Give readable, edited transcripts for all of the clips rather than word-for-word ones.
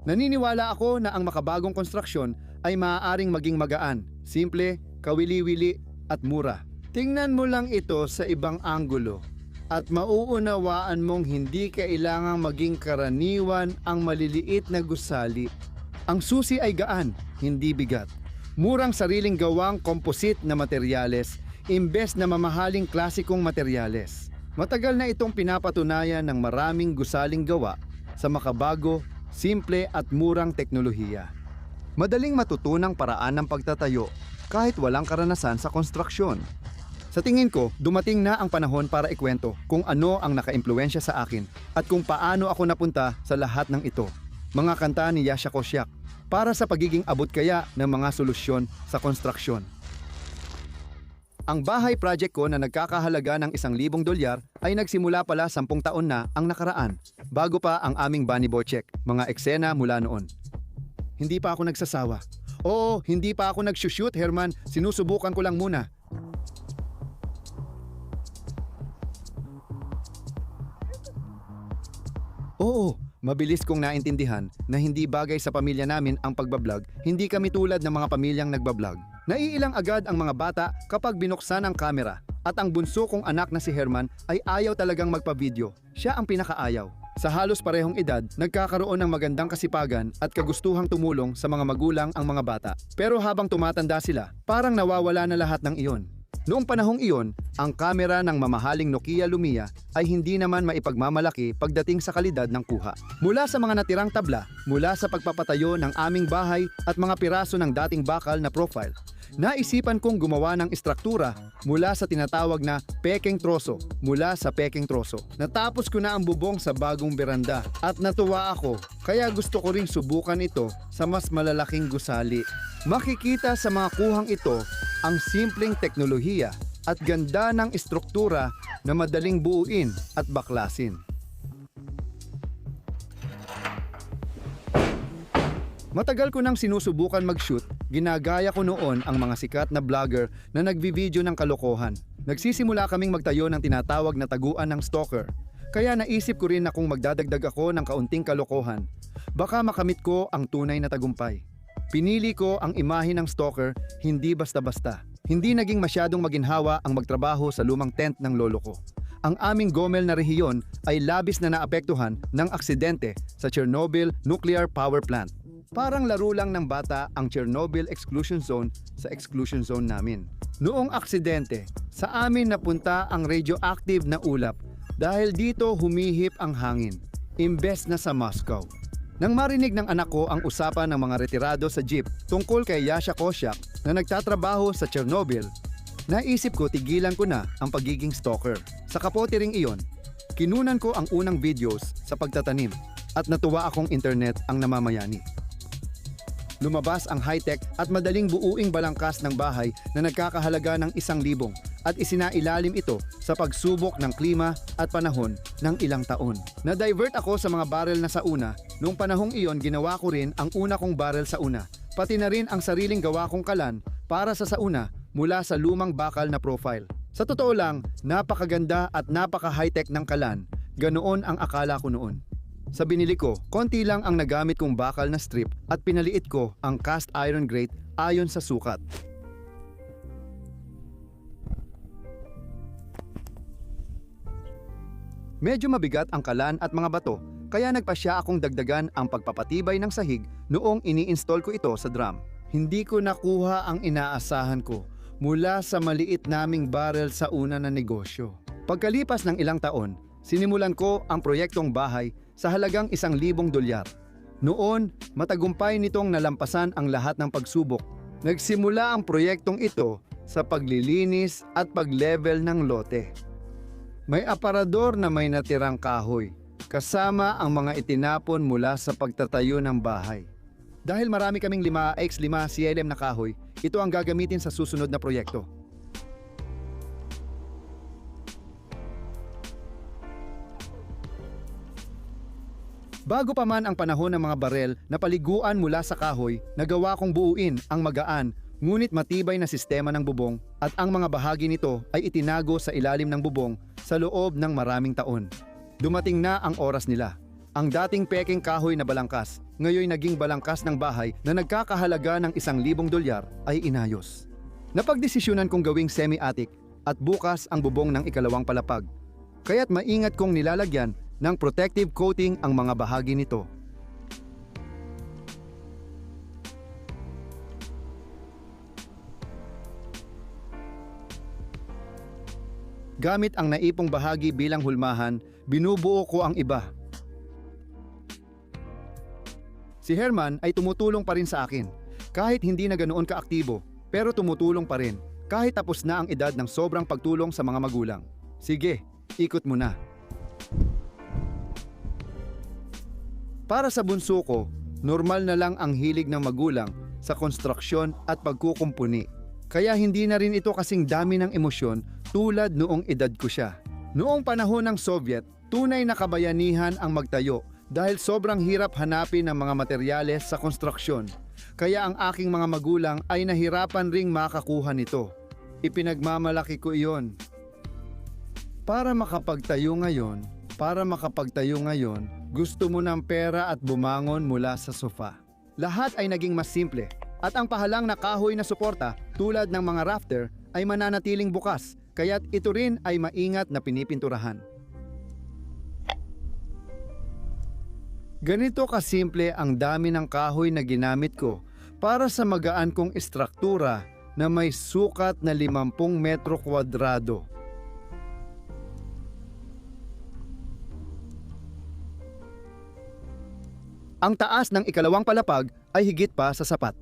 Naniniwala ako na ang makabagong konstruksyon ay maaaring maging magaan, simple, kawili-wili at mura. Tingnan mo lang ito sa ibang anggulo at mauunawaan mong hindi kailangang maging karaniwan ang maliliit na gusali. Ang susi ay gaan, hindi bigat. Murang sariling gawang composite na materyales imbes na mamahaling klasikong materyales. Matagal na itong pinapatunayan ng maraming gusaling gawa sa makabago, simple at murang teknolohiya. Madaling matutunang paraan ng pagtatayo kahit walang karanasan sa konstruksyon. Sa tingin ko, dumating na ang panahon para ikwento kung ano ang nakaimpluwensya sa akin at kung paano ako napunta sa lahat ng ito. Mga kanta ni Yasha Kosiak para sa pagiging abot kaya ng mga solusyon sa konstruksyon. Ang bahay project ko na nagkakahalaga ng $1,000 ay nagsimula pala 10 taon na ang nakaraan, bago pa ang aming Bunny Boy check, mga eksena mula noon. Hindi pa ako nagsasawa. Oo, hindi pa ako nagsushoot, Herman. Sinusubukan ko lang muna. Oo, mabilis kong naintindihan na hindi bagay sa pamilya namin ang pagbablog. Hindi kami tulad ng mga pamilyang nagbablog. Naiilang agad ang mga bata kapag binuksan ang kamera. At ang bunso kong anak na si Herman ay ayaw talagang magpa-video. Siya ang pinakaayaw. Sa halos parehong edad, nagkakaroon ng magandang kasipagan at kagustuhang tumulong sa mga magulang ang mga bata. Pero habang tumatanda sila, parang nawawala na lahat ng iyon. Noong panahong iyon, ang kamera ng mamahaling Nokia Lumia ay hindi naman maipagmamalaki pagdating sa kalidad ng kuha. Mula sa mga natirang tabla, mula sa pagpapatayo ng aming bahay at mga piraso ng dating bakal na profile, naisipan kong gumawa ng istruktura mula sa tinatawag na pekeng troso, mula sa pekeng troso. Natapos ko na ang bubong sa bagong beranda at natuwa ako, kaya gusto ko ring subukan ito sa mas malalaking gusali. Makikita sa mga kuhang ito ang simpleng teknolohiya at ganda ng istruktura na madaling buuin at baklasin. Matagal ko nang sinusubukan mag-shoot, ginagaya ko noon ang mga sikat na vlogger na nagvi-video ng kalokohan. Nagsisimula kaming magtayo ng tinatawag na taguan ng stalker. Kaya naisip ko rin na kung magdadagdag ako ng kaunting kalokohan, baka makamit ko ang tunay na tagumpay. Pinili ko ang imahe ng stalker, hindi basta-basta. Hindi naging masyadong maginhawa ang magtrabaho sa lumang tent ng lolo ko. Ang aming Gomel na rehiyon ay labis na naapektuhan ng aksidente sa Chernobyl Nuclear Power Plant. Parang laro lang ng bata ang Chernobyl Exclusion Zone sa exclusion zone namin. Noong aksidente, sa amin napunta ang radioactive na ulap dahil dito humihip ang hangin, imbes na sa Moscow. Nang marinig ng anak ko ang usapan ng mga retirado sa jeep tungkol kay Yasha Kosiak na nagtatrabaho sa Chernobyl, naisip ko tigilan ko na ang pagiging stalker. Sa kapote ring iyon, kinunan ko ang unang videos sa pagtatanim at natuwa akong internet ang namamayani. Lumabas ang high-tech at madaling buuing balangkas ng bahay na nagkakahalaga ng 1,000 at isinailalim ito sa pagsubok ng klima at panahon ng ilang taon. Na-divert ako sa mga barrel na sauna. Noong panahong iyon, ginawa ko rin ang una kong barrel sa una. Pati na rin ang sariling gawa kong kalan para sa sauna mula sa lumang bakal na profile. Sa totoo lang, napakaganda at napaka-high-tech ng kalan. Ganoon ang akala ko noon. Sa binili ko, konti lang ang nagamit kong bakal na strip at pinaliit ko ang cast iron grate ayon sa sukat. Medyo mabigat ang kalan at mga bato, kaya nagpasya akong dagdagan ang pagpapatibay ng sahig noong ini-install ko ito sa drum. Hindi ko nakuha ang inaasahan ko mula sa maliit naming barrel sa una na negosyo. Pagkalipas ng ilang taon, sinimulan ko ang proyektong bahay sa halagang $1,000. Noon, matagumpay nitong nalampasan ang lahat ng pagsubok. Nagsimula ang proyektong ito sa paglilinis at pag-level ng lote. May aparador na may natirang kahoy, kasama ang mga itinapon mula sa pagtatayo ng bahay. Dahil marami kaming 5x5 CLM na kahoy, ito ang gagamitin sa susunod na proyekto. Bago pa man ang panahon ng mga barel na paliguan mula sa kahoy, nagawa kong buuin ang magaan ngunit matibay na sistema ng bubong at ang mga bahagi nito ay itinago sa ilalim ng bubong sa loob ng maraming taon. Dumating na ang oras nila. Ang dating pekeng kahoy na balangkas, ngayon naging balangkas ng bahay na nagkakahalaga ng $1,000 ay inayos. Napagdesisyonan kong gawing semi-attic at bukas ang bubong ng ikalawang palapag. Kaya't maingat kong nilalagyan ng protective coating ang mga bahagi nito. Gamit ang naipong bahagi bilang hulmahan, binubuo ko ang iba. Si Herman ay tumutulong pa rin sa akin, kahit hindi na ganoon kaaktibo, pero tumutulong pa rin, kahit tapos na ang edad ng sobrang pagtulong sa mga magulang. Sige, ikot mo na. Para sa bunso ko, normal na lang ang hilig ng magulang sa konstruksyon at pagkukumpuni. Kaya hindi na rin ito kasing dami ng emosyon tulad noong edad ko siya. Noong panahon ng Soviet, tunay na kabayanihan ang magtayo dahil sobrang hirap hanapin ng mga materyales sa konstruksyon. Kaya ang aking mga magulang ay nahirapan ring makakuha nito. Ipinagmamalaki ko iyon. Para makapagtayo ngayon, gusto mo ng pera at bumangon mula sa sofa. Lahat ay naging mas simple. At ang pahalang na kahoy na suporta tulad ng mga rafter ay mananatiling bukas, kaya't ito rin ay maingat na pinipinturahan. Ganito kasimple ang dami ng kahoy na ginamit ko para sa magaan kong istruktura na may sukat na 50 metro kwadrado. Ang taas ng ikalawang palapag ay higit pa sa sapat.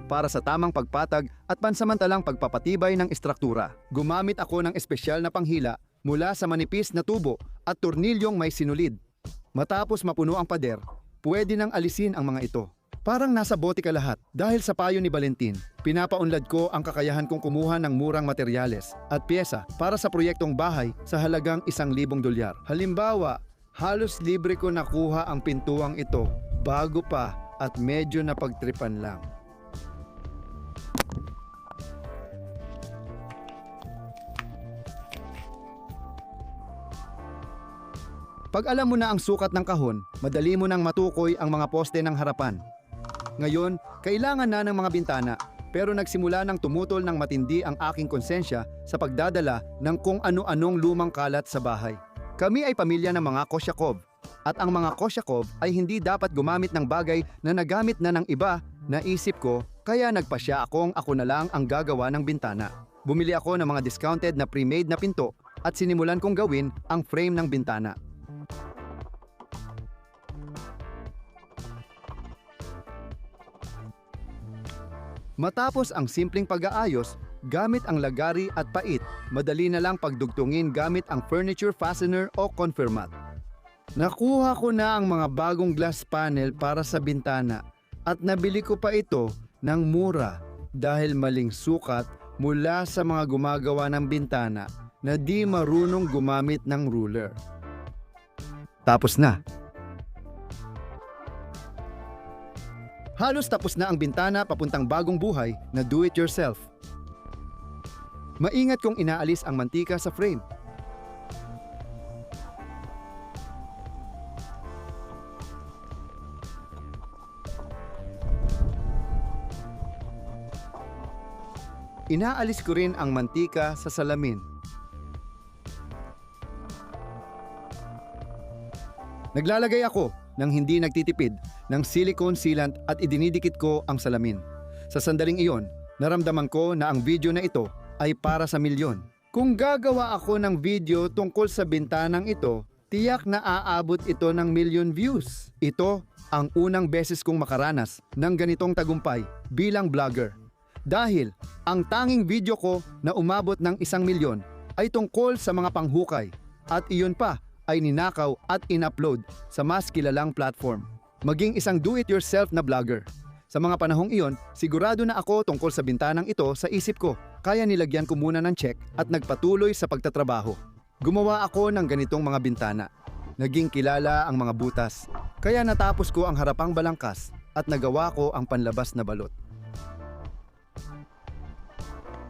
Para sa tamang pagpatag at pansamantalang pagpapatibay ng istruktura, gumamit ako ng espesyal na panghila mula sa manipis na tubo at tornilyong may sinulid. Matapos mapuno ang pader, pwede nang alisin ang mga ito. Parang nasa bote ka lahat. Dahil sa payo ni Valentin, pinapaunlad ko ang kakayahan kong kumuha ng murang materyales at pyesa para sa proyektong bahay sa halagang $1,000. Halimbawa, halos libre ko nakuha ang pintuang ito bago pa at medyo napagtripan lang. Pag alam mo na ang sukat ng kahon, madali mo nang matukoy ang mga poste ng harapan. Ngayon, kailangan na ng mga bintana, pero nagsimula nang tumutol ng matindi ang aking konsensya sa pagdadala ng kung ano-anong lumang kalat sa bahay. Kami ay pamilya ng mga Kosyakov, at ang mga Kosyakov ay hindi dapat gumamit ng bagay na nagamit na ng iba. Naisip ko, kaya nagpasya akong ako na lang ang gagawa ng bintana. Bumili ako ng mga discounted na pre-made na pinto at sinimulan kong gawin ang frame ng bintana. Matapos ang simpleng pag-aayos, gamit ang lagari at pait, madali na lang pagdugtungin gamit ang furniture fastener o confirmat. Nakuha ko na ang mga bagong glass panel para sa bintana at nabili ko pa ito ng mura dahil maling sukat mula sa mga gumagawa ng bintana na di marunong gumamit ng ruler. Tapos na. Halos tapos na ang bintana papuntang bagong buhay na do-it-yourself. Maingat kong inaalis ang mantika sa frame. Inaalis ko rin ang mantika sa salamin. Naglalagay ako nang hindi nagtitipid ng silicone sealant at idinidikit ko ang salamin. Sa sandaling iyon, naramdaman ko na ang video na ito ay para sa milyon. Kung gagawa ako ng video tungkol sa bintanang ito, tiyak na aabot ito ng million views. Ito ang unang beses kong makaranas ng ganitong tagumpay bilang vlogger. Dahil ang tanging video ko na umabot ng 1 milyon ay tungkol sa mga panghukay at iyon pa ay ninakaw at in-upload sa mas kilalang platform. Maging isang do-it-yourself na vlogger. Sa mga panahong iyon, sigurado na ako tungkol sa bintanang ito sa isip ko, kaya nilagyan ko muna ng check at nagpatuloy sa pagtatrabaho. Gumawa ako ng ganitong mga bintana. Naging kilala ang mga butas, kaya natapos ko ang harapang balangkas at nagawa ko ang panlabas na balot.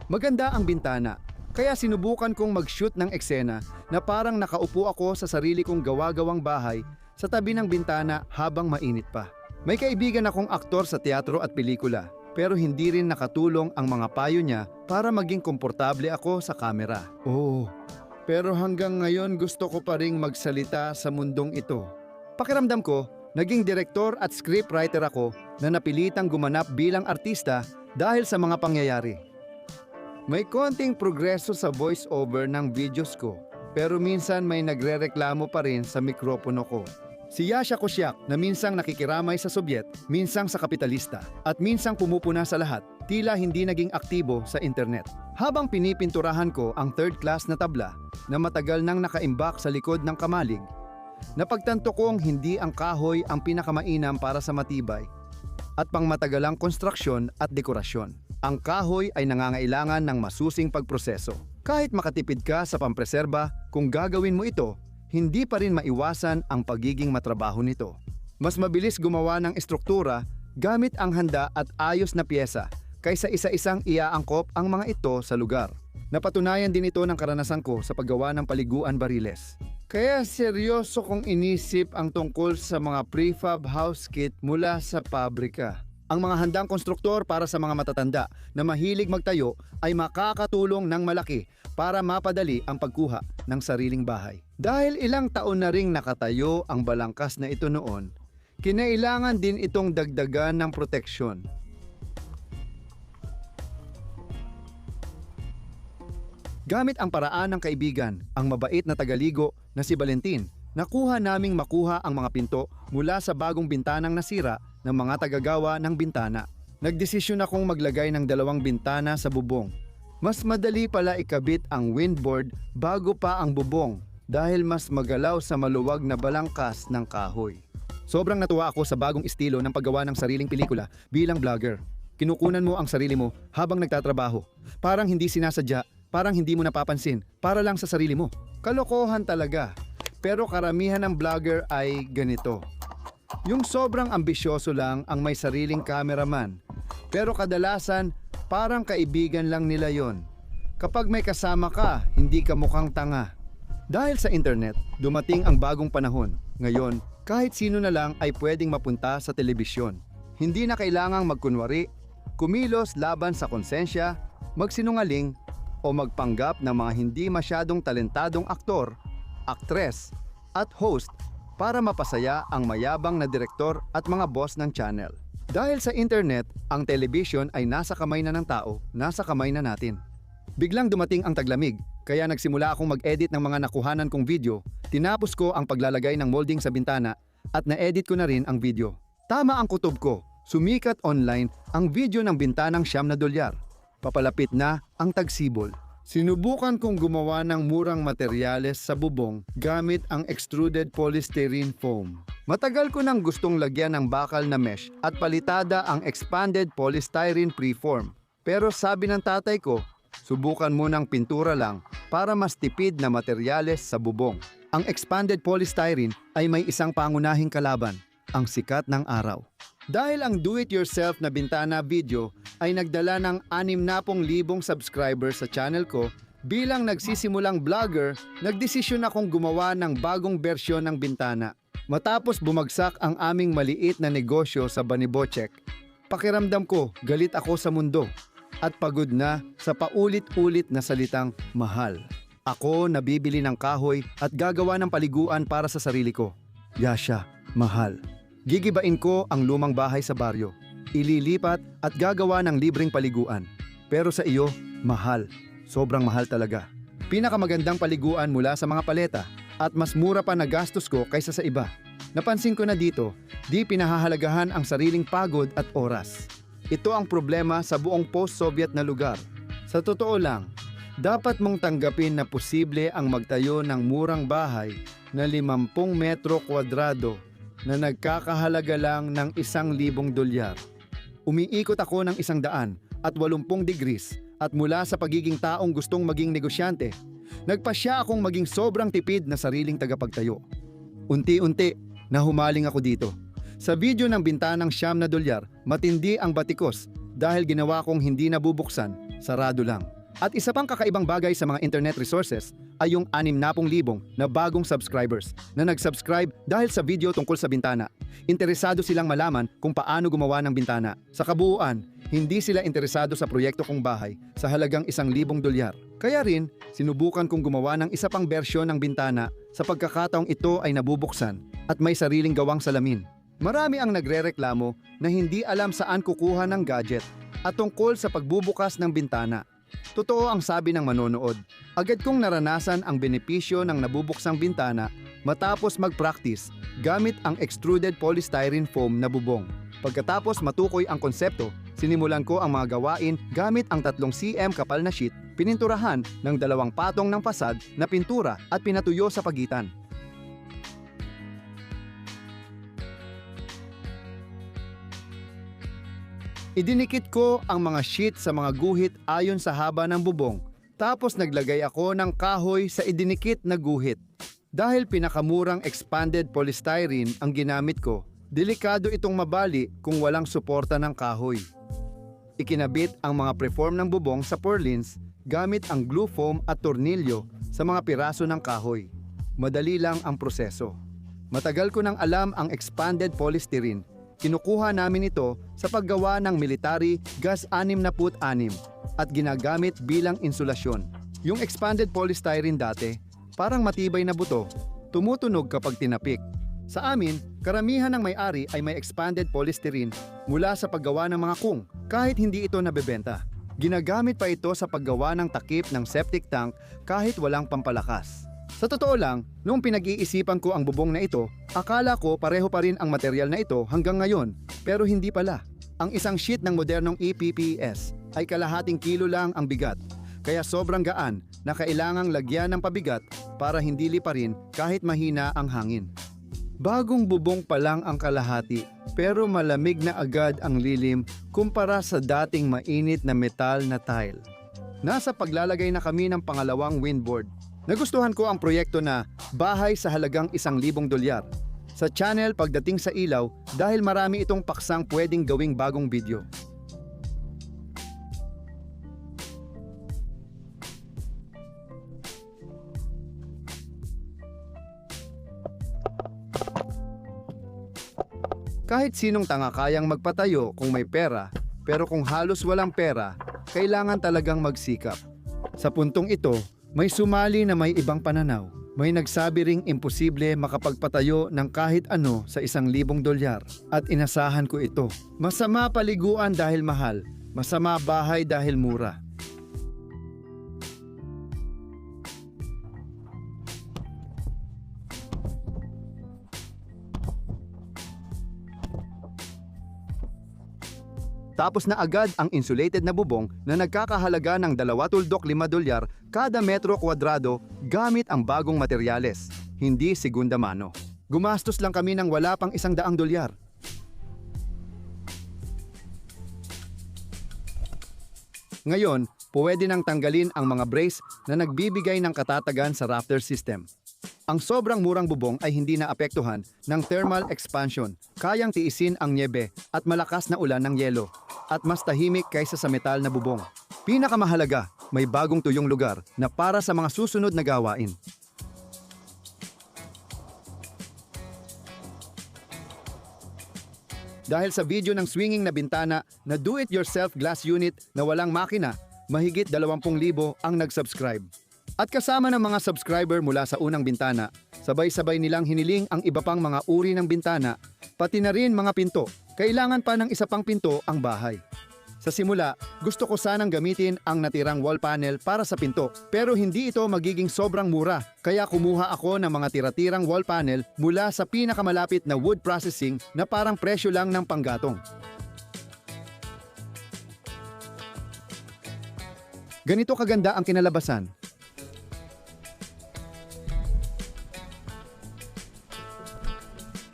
Maganda ang bintana, Kaya sinubukan kong mag-shoot ng eksena na parang nakaupo ako sa sarili kong gawa-gawang bahay sa tabi ng bintana habang mainit pa. May kaibigan akong aktor sa teatro at pelikula, pero hindi rin nakatulong ang mga payo niya para maging komportable ako sa kamera. Pero hanggang ngayon gusto ko pa ring magsalita sa mundong ito. Pakiramdam ko, naging direktor at scriptwriter ako na napilitang gumanap bilang artista dahil sa mga pangyayari. May konting progreso sa voice-over ng videos ko, pero minsan may nagrereklamo pa rin sa mikropono ko. Si Yasha Kosyak na minsang nakikiramay sa Sobyet, minsang sa kapitalista, at minsang pumupuna sa lahat, tila hindi naging aktibo sa internet. Habang pinipinturahan ko ang third class na tabla na matagal nang nakaimbak sa likod ng kamalig, napagtanto kong hindi ang kahoy ang pinakamainam para sa matibay at pangmatagalang konstruksyon at dekorasyon. Ang kahoy ay nangangailangan ng masusing pagproseso. Kahit makatipid ka sa pampreserba, kung gagawin mo ito, hindi pa rin maiwasan ang pagiging matrabaho nito. Mas mabilis gumawa ng estruktura gamit ang handa at ayos na piyesa kaysa isa-isang iaangkop ang mga ito sa lugar. Napatunayan din ito ng karanasan ko sa paggawa ng paliguan bariles. Kaya seryoso kong inisip ang tungkol sa mga prefab house kit mula sa pabrika. Ang mga handang konstruktor para sa mga matatanda na mahilig magtayo ay makakatulong ng malaki para mapadali ang pagkuha ng sariling bahay. Dahil ilang taon na ring nakatayo ang balangkas na ito noon, kinailangan din itong dagdagan ng proteksyon. Gamit ang paraan ng kaibigan, ang mabait na tagaligo na si Valentin, nakuha naming makuha ang mga pinto mula sa bagong bintanang nasira ng mga tagagawa ng bintana. Nagdesisyon akong maglagay ng 2 bintana sa bubong. Mas madali pala ikabit ang windboard bago pa ang bubong dahil mas magalaw sa maluwag na balangkas ng kahoy. Sobrang natuwa ako sa bagong estilo ng paggawa ng sariling pelikula bilang vlogger. Kinukunan mo ang sarili mo habang nagtatrabaho. Parang hindi sinasadya, parang hindi mo napapansin, para lang sa sarili mo. Kalokohan talaga. Pero karamihan ng vlogger ay ganito. Yung sobrang ambisyoso lang ang may sariling cameraman. Pero kadalasan, parang kaibigan lang nila yon. Kapag may kasama ka, hindi ka mukhang tanga. Dahil sa internet, dumating ang bagong panahon. Ngayon, kahit sino na lang ay pwedeng mapunta sa telebisyon. Hindi na kailangang magkunwari, kumilos laban sa konsensya, magsinungaling, o magpanggap ng mga hindi masyadong talentadong aktor, aktres, at host para mapasaya ang mayabang na direktor at mga boss ng channel. Dahil sa internet, ang television ay nasa kamay na ng tao, nasa kamay na natin. Biglang dumating ang taglamig, kaya nagsimula akong mag-edit ng mga nakuhanan kong video, tinapos ko ang paglalagay ng molding sa bintana, at na-edit ko na rin ang video. Tama ang kutob ko, sumikat online ang video ng bintanang $9. Papalapit na ang tagsibol. Sinubukan kong gumawa ng murang materyales sa bubong gamit ang extruded polystyrene foam. Matagal ko nang gustong lagyan ng bakal na mesh at palitada ang expanded polystyrene preform. Pero sabi ng tatay ko, subukan mo ng pintura lang para mas tipid na materyales sa bubong. Ang expanded polystyrene ay may isang pangunahing kalaban, ang sikat ng araw. Dahil ang do-it-yourself na bintana video ay nagdala ng 60,000 subscribers sa channel ko, bilang nagsisimulang vlogger, nagdesisyon akong gumawa ng bagong bersyon ng bintana. Matapos bumagsak ang aming maliit na negosyo sa Banibochek, pakiramdam ko galit ako sa mundo at pagod na sa paulit-ulit na salitang mahal. Ako nabibili ng kahoy at gagawa ng paliguan para sa sarili ko. Yasha, mahal. Gigibain ko ang lumang bahay sa baryo, ililipat at gagawa ng libreng paliguan. Pero sa iyo, mahal. Sobrang mahal talaga. Pinakamagandang paliguan mula sa mga paleta at mas mura pa na gastos ko kaysa sa iba. Napansin ko na dito, di pinahahalagahan ang sariling pagod at oras. Ito ang problema sa buong post-Soviet na lugar. Sa totoo lang, dapat mong tanggapin na posible ang magtayo ng murang bahay na 50 metro kwadrado na nagkakahalaga lang ng $1,000. Umiikot ako ng 180 degrees at mula sa pagiging taong gustong maging negosyante, nagpasya akong maging sobrang tipid na sariling tagapagtayo. Unti-unti, nahumaling ako dito. Sa video ng bintanang $9, matindi ang batikos dahil ginawa kong hindi nabubuksan, sarado lang. At isa pang kakaibang bagay sa mga internet resources ay yung 60,000 na bagong subscribers na nag-subscribe dahil sa video tungkol sa bintana. Interesado silang malaman kung paano gumawa ng bintana. Sa kabuuan, hindi sila interesado sa proyekto kong bahay sa halagang $1,000. Kaya rin, sinubukan kong gumawa ng isa pang bersyon ng bintana sa pagkakataong ito ay nabubuksan at may sariling gawang salamin. Marami ang nagrereklamo na hindi alam saan kukuha ng gadget at tungkol sa pagbubukas ng bintana. Totoo ang sabi ng manonood. Agad kong naranasan ang benepisyo ng nabubuksang bintana matapos mag-practice gamit ang extruded polystyrene foam na bubong. Pagkatapos matukoy ang konsepto, sinimulan ko ang mga gawain gamit ang 3 cm kapal na sheet, pininturahan ng 2 patong ng fasad na pintura at pinatuyo sa pagitan. Idinikit ko ang mga sheet sa mga guhit ayon sa haba ng bubong, tapos naglagay ako ng kahoy sa idinikit na guhit. Dahil pinakamurang expanded polystyrene ang ginamit ko, delikado itong mabali kung walang suporta ng kahoy. Ikinabit ang mga preform ng bubong sa purlins gamit ang glue foam at tornilyo sa mga piraso ng kahoy. Madali lang ang proseso. Matagal ko nang alam ang expanded polystyrene. Kinukuha namin ito sa paggawa ng military gas 66 at ginagamit bilang insulasyon. Yung expanded polystyrene dati, parang matibay na buto, tumutunog kapag tinapik. Sa amin, karamihan ng may-ari ay may expanded polystyrene mula sa paggawa ng mga kung, kahit hindi ito nabebenta. Ginagamit pa ito sa paggawa ng takip ng septic tank kahit walang pampalakas. Sa totoo lang, noong pinag-iisipan ko ang bubong na ito, akala ko pareho pa rin ang material na ito hanggang ngayon, pero hindi pala. Ang isang sheet ng modernong EPPS ay kalahating kilo lang ang bigat, kaya sobrang gaan na kailangang lagyan ng pabigat para hindi liparin kahit mahina ang hangin. Bagong bubong pa lang ang kalahati, pero malamig na agad ang lilim kumpara sa dating mainit na metal na tile. Nasa paglalagay na kami ng pangalawang windboard. Nagustuhan ko ang proyekto na bahay sa halagang $1,000 sa channel pagdating sa ilaw dahil marami itong paksang pwedeng gawing bagong video. Kahit sinong tanga kayang magpatayo kung may pera, pero kung halos walang pera, kailangan talagang magsikap. Sa puntong ito, may sumali na may ibang pananaw. May nagsabi ring imposible makapagpatayo ng kahit ano sa $1,000 at inasahan ko ito. Masama paliguan dahil mahal, masama bahay dahil mura. Tapos na agad ang insulated na bubong na nagkakahalaga ng $2.5 kada metro kwadrado gamit ang bagong materyales, hindi segunda mano. Gumastos lang kami ng wala pang $100. Ngayon, pwede nang tanggalin ang mga brace na nagbibigay ng katatagan sa rafter system. Ang sobrang murang bubong ay hindi naapektuhan ng thermal expansion, kayang tiisin ang nyebe at malakas na ulan ng yelo, at mas tahimik kaysa sa metal na bubong. Pinakamahalaga, may bagong tuyong lugar na para sa mga susunod na gawain. Dahil sa video ng swinging na bintana na do-it-yourself glass unit na walang makina, mahigit 20,000 ang nag-subscribe. At kasama ng mga subscriber mula sa unang bintana, sabay-sabay nilang hiniling ang iba pang mga uri ng bintana, pati na rin mga pinto. Kailangan pa ng isa pang pinto ang bahay. Sa simula, gusto ko sanang gamitin ang natirang wall panel para sa pinto, pero hindi ito magiging sobrang mura. Kaya kumuha ako ng mga tira-tirang wall panel mula sa pinakamalapit na wood processing na parang presyo lang ng panggatong. Ganito kaganda ang kinalabasan.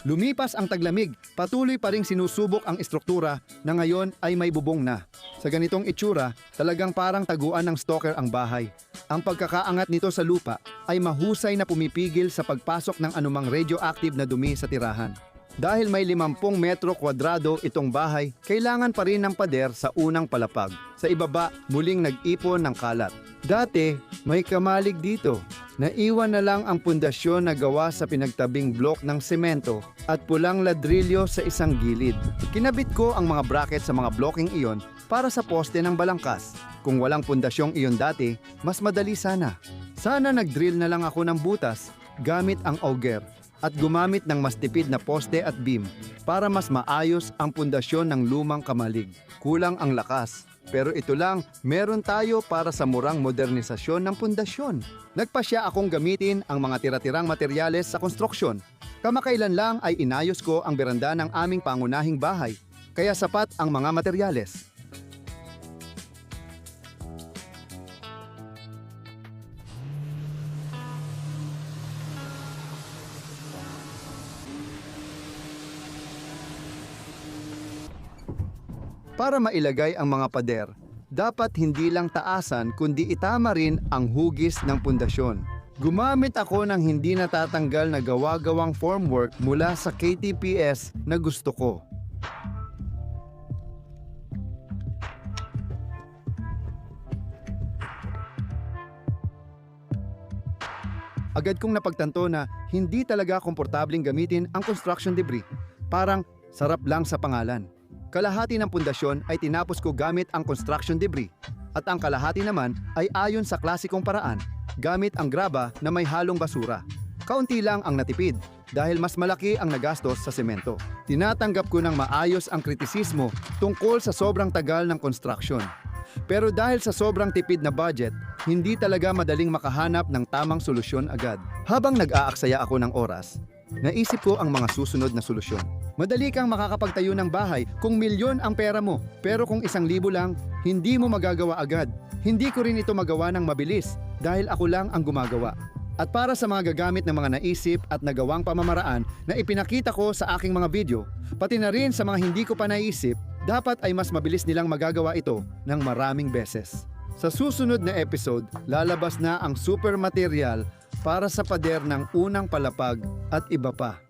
Lumipas ang taglamig, patuloy pa ring sinusubok ang estruktura na ngayon ay may bubong na. Sa ganitong itsura, talagang parang taguan ng stalker ang bahay. Ang pagkakaangat nito sa lupa ay mahusay na pumipigil sa pagpasok ng anumang radioactive na dumi sa tirahan. Dahil may 50 metro kwadrado itong bahay, kailangan pa rin ng pader sa unang palapag. Sa ibaba, muling nag-ipon ng kalat. Dati, may kamalig dito. Naiwan na lang ang pundasyon na gawa sa pinagtabing blok ng semento at pulang ladrilyo sa isang gilid. Kinabit ko ang mga bracket sa mga blocking iyon para sa poste ng balangkas. Kung walang pundasyong iyon dati, mas madali sana. Sana nag-drill na lang ako ng butas gamit ang auger at gumamit ng mas tipid na poste at beam para mas maayos ang pundasyon ng lumang kamalig. Kulang ang lakas. Pero ito lang, meron tayo para sa murang modernisasyon ng pundasyon. Nagpasya akong gamitin ang mga tira-tirang materyales sa konstruksyon. Kamakailan lang ay inayos ko ang beranda ng aming pangunahing bahay, kaya sapat ang mga materyales. Para mailagay ang mga pader, dapat hindi lang taasan kundi itama rin ang hugis ng pundasyon. Gumamit ako ng hindi natatanggal na gawa-gawang formwork mula sa KTPS na gusto ko. Agad kong napagtanto na hindi talaga komportabling gamitin ang construction debris. Parang sarap lang sa pangalan. Kalahati ng pundasyon ay tinapos ko gamit ang construction debris at ang kalahati naman ay ayon sa klasikong paraan, gamit ang graba na may halong basura. Kaunti lang ang natipid dahil mas malaki ang nagastos sa semento. Tinatanggap ko ng maayos ang kritisismo tungkol sa sobrang tagal ng construction. Pero dahil sa sobrang tipid na budget, hindi talaga madaling makahanap ng tamang solusyon agad. Habang nag-aaksaya ako ng oras, naisip ko ang mga susunod na solusyon. Madali kang makakapagtayo ng bahay kung milyon ang pera mo, pero kung 1,000 lang, hindi mo magagawa agad. Hindi ko rin ito magawa ng mabilis dahil ako lang ang gumagawa. At para sa mga gagamit ng mga naisip at nagawang pamamaraan na ipinakita ko sa aking mga video, pati na rin sa mga hindi ko pa naisip, dapat ay mas mabilis nilang magagawa ito ng maraming beses. Sa susunod na episode, lalabas na ang super material para sa pader ng unang palapag at iba pa.